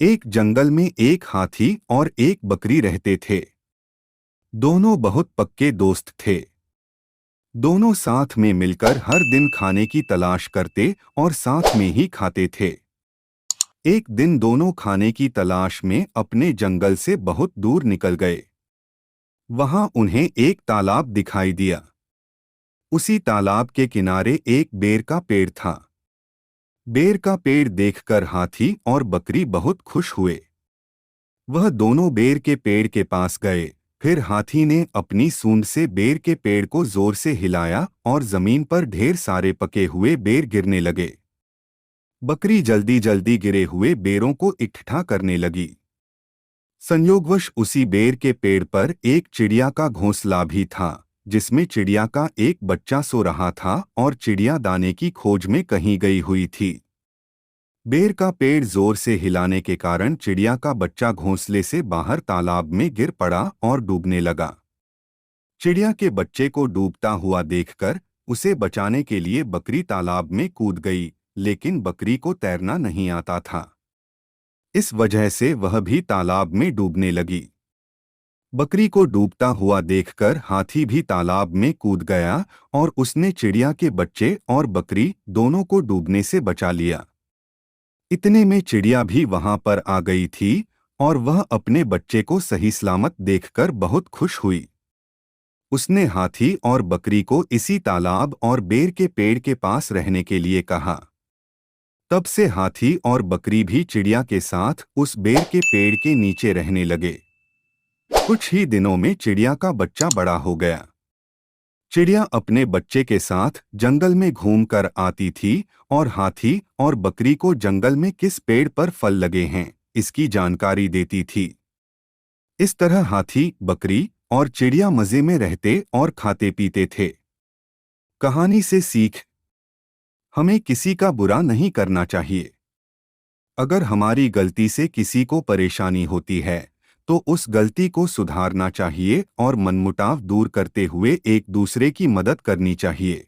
एक जंगल में एक हाथी और एक बकरी रहते थे। दोनों बहुत पक्के दोस्त थे। दोनों साथ में मिलकर हर दिन खाने की तलाश करते और साथ में ही खाते थे। एक दिन दोनों खाने की तलाश में अपने जंगल से बहुत दूर निकल गए। वहां उन्हें एक तालाब दिखाई दिया। उसी तालाब के किनारे एक बेर का पेड़ था। बेर का पेड़ देखकर हाथी और बकरी बहुत खुश हुए। वह दोनों बेर के पेड़ के पास गए। फिर हाथी ने अपनी सूंड से बेर के पेड़ को जोर से हिलाया और जमीन पर ढेर सारे पके हुए बेर गिरने लगे। बकरी जल्दी जल्दी गिरे हुए बेरों को इकट्ठा करने लगी। संयोगवश उसी बेर के पेड़ पर एक चिड़िया का घोंसला भी था, जिसमें चिड़िया का एक बच्चा सो रहा था और चिड़िया दाने की खोज में कहीं गई हुई थी। बेर का पेड़ जोर से हिलाने के कारण चिड़िया का बच्चा घोंसले से बाहर तालाब में गिर पड़ा और डूबने लगा। चिड़िया के बच्चे को डूबता हुआ देखकर उसे बचाने के लिए बकरी तालाब में कूद गई, लेकिन बकरी को तैरना नहीं आता था। इस वजह से वह भी तालाब में डूबने लगी। बकरी को डूबता हुआ देखकर हाथी भी तालाब में कूद गया और उसने चिड़िया के बच्चे और बकरी दोनों को डूबने से बचा लिया। इतने में चिड़िया भी वहां पर आ गई थी और वह अपने बच्चे को सही सलामत देखकर बहुत खुश हुई। उसने हाथी और बकरी को इसी तालाब और बेर के पेड़ के पास रहने के लिए कहा। तब से हाथी और बकरी भी चिड़िया के साथ उस बेर के पेड़ के नीचे रहने लगे। कुछ ही दिनों में चिड़िया का बच्चा बड़ा हो गया। चिड़िया अपने बच्चे के साथ जंगल में घूम कर आती थी और हाथी और बकरी को जंगल में किस पेड़ पर फल लगे हैं इसकी जानकारी देती थी। इस तरह हाथी, बकरी और चिड़िया मजे में रहते और खाते पीते थे। कहानी से सीख: हमें किसी का बुरा नहीं करना चाहिए। अगर हमारी गलती से किसी को परेशानी होती है तो उस गलती को सुधारना चाहिए और मनमुटाव दूर करते हुए एक दूसरे की मदद करनी चाहिए।